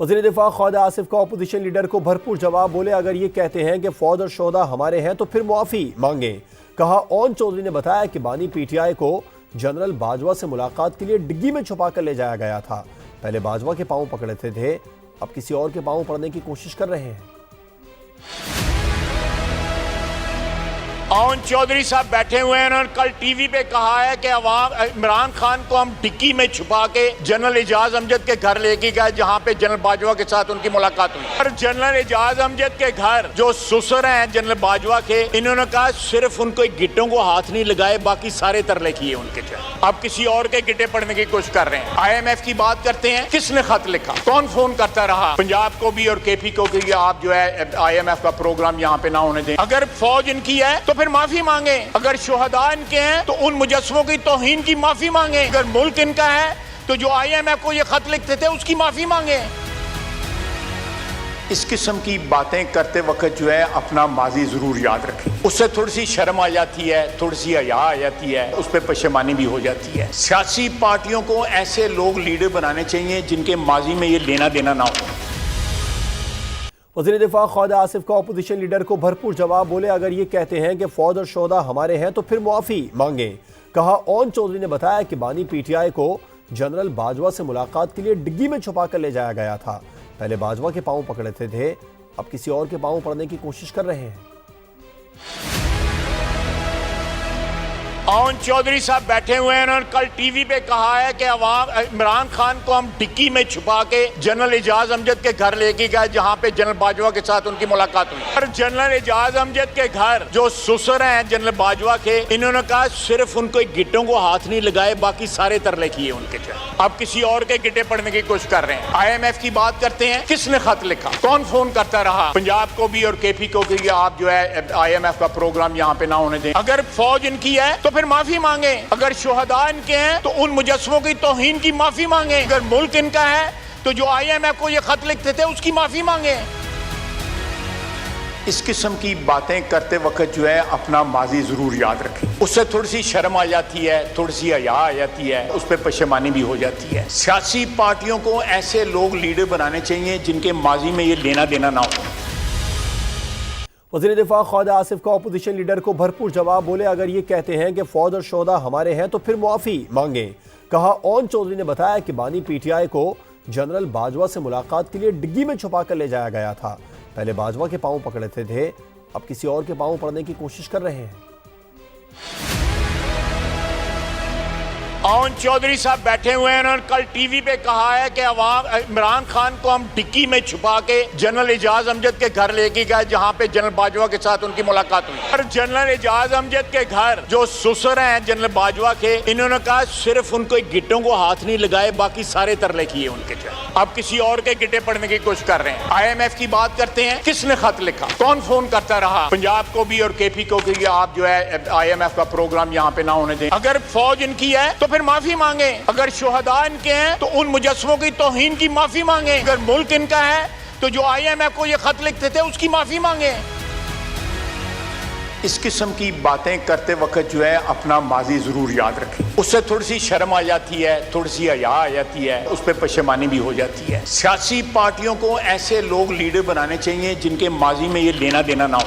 वज़ीर दिफा ख्वाजा आसिफ का अपोजिशन लीडर को भरपूर जवाब, बोले अगर ये कहते हैं कि फौज और शोहदा हमारे हैं तो फिर मुआफ़ी मांगे। कहा ओन चौधरी ने बताया कि बानी पीटीआई को जनरल बाजवा से मुलाकात के लिए डिग्गी में छुपा कर ले जाया गया था। पहले बाजवा के पांव पकड़ते थे, अब किसी और के पांव पड़ने की कोशिश कर रहे हैं। ओन चौधरी साहब बैठे हुए हैं। उन्होंने कल टीवी पे कहा है कि इमरान खान को हम डिक्की में छुपा के जनरल एजाज अमजद के घर लेके गए, जहां पे जनरल बाजवा के साथ उनकी मुलाकात हुई। और जनरल एजाज अमजद के घर जो ससुर हैं जनरल बाजवा के, इन्होंने कहा सिर्फ उनको गिट्टों को हाथ नहीं लगाए, बाकी सारे तरले किए उनके जो। अब किसी और के गिट्टे पड़ने की कोशिश कर रहे हैं। IMF की बात करते हैं, किसने खत लिखा, कौन फोन करता रहा पंजाब को भी और KP को कि आप जो है IMF का प्रोग्राम यहाँ पे ना होने दें। अगर फौज इनकी है तो फिर माफी मांगे, अगर शोहदा इनके हैं तो उन मुजस्समों की तौहीन की माफी मांगे, अगर मुल्क इनका है तो जो IMF को ये खत लिखते थे उसकी माफी मांगे। इस किस्म की बातें करते वक्त जो है अपना माजी जरूर याद रखें। उससे थोड़ी सी शर्म आ जाती है, थोड़ी सी हया आ जाती है, उस पर पशेमानी भी हो जाती है। सियासी पार्टियों को ऐसे लोग लीडर बनाने चाहिए जिनके माजी में ये लेना देना ना हो। वज़ीर दिफा ख्वाजा आसिफ का अपोजिशन लीडर को भरपूर जवाब, बोले अगर ये कहते हैं कि फौज और शोहदा हमारे हैं तो फिर मुआफ़ी मांगे। कहा ओन चौधरी ने बताया कि बानी पीटीआई को जनरल बाजवा से मुलाकात के लिए डिग्गी में छुपा कर ले जाया गया था। पहले बाजवा के पांव पकड़ते थे, अब किसी और के पांव पड़ने की कोशिश कर रहे हैं। ओन चौधरी साहब बैठे हुए हैं। उन्होंने कल टीवी पे कहा है कि इमरान खान को हम डिक्की में छुपा के जनरल एजाज अमजद के घर लेके गए, जहां पे जनरल बाजवा के साथ उनकी मुलाकात हुई। और जनरल एजाज अमजद के घर जो ससुर हैं जनरल बाजवा के, इन्होंने कहा सिर्फ उनको गिट्टों को हाथ नहीं लगाए, बाकी सारे तरले किए उनके जो। अब किसी और के गिट्टे पड़ने की कोशिश कर रहे हैं। IMF की बात करते हैं, किसने खत लिखा, कौन फोन करता रहा पंजाब को भी और KP को कि आप जो है IMF का प्रोग्राम यहाँ पे ना होने दें। अगर फौज इनकी है तो फिर माफी मांगे, अगर शोहदा इनके हैं तो उन मुजस्समों की तौहीन की माफी मांगे, अगर मुल्क इनका है तो जो IMF को ये खत लिखते थे उसकी माफी मांगे। इस किस्म की बातें करते वक्त जो है अपना माजी जरूर याद रखें। उससे थोड़ी सी शर्म आ जाती है, थोड़ी सी हया आ जाती है, उस पर पशेमानी भी हो जाती है। सियासी पार्टियों को ऐसे लोग लीडर बनाने चाहिए जिनके माजी में ये लेना देना ना हो। वज़ीर दिफा ख्वाजा आसिफ का अपोजिशन लीडर को भरपूर जवाब, बोले अगर ये कहते हैं कि फौज और शोहदा हमारे हैं तो फिर मुआफ़ी मांगे। कहा ओन चौधरी ने बताया कि बानी पीटीआई को जनरल बाजवा से मुलाकात के लिए डिग्गी में छुपा कर ले जाया गया था। पहले बाजवा के पांव पकड़ते थे, अब किसी और के पांव पड़ने की कोशिश कर रहे हैं। ओन चौधरी साहब बैठे हुए हैं। उन्होंने कल टीवी पे कहा है कि इमरान खान को हम डिक्की में छुपा के जनरल एजाज अमजद के घर लेके गए, जहां पे जनरल बाजवा के साथ उनकी मुलाकात हुई। और जनरल एजाज अमजद के घर जो ससुर हैं जनरल बाजवा के, इन्होंने कहा सिर्फ उनको गिट्टों को हाथ नहीं लगाए, बाकी सारे तरले किए उनके जो। अब किसी और के गिट्टे पड़ने की कोशिश कर रहे हैं। IMF की बात करते हैं, किसने खत लिखा, कौन फोन करता रहा पंजाब को भी और KP को कि आप जो है IMF का प्रोग्राम यहाँ पे ना होने दें। अगर फौज इनकी है तो फिर माफी मांगे, अगर शोहदा इनके हैं तो उन मुजस्समों की तौहीन की माफी मांगे, अगर मुल्क इनका है तो जो IMF को ये खत लिखते थे उसकी माफी मांगे। इस किस्म की बातें करते वक्त जो है अपना माजी जरूर याद रखें। उससे थोड़ी सी शर्म आ जाती है, थोड़ी सी हया आ जाती है, उस पर पशेमानी भी हो जाती है। सियासी पार्टियों को ऐसे लोग लीडर बनाने चाहिए जिनके माजी में ये लेना देना ना हो।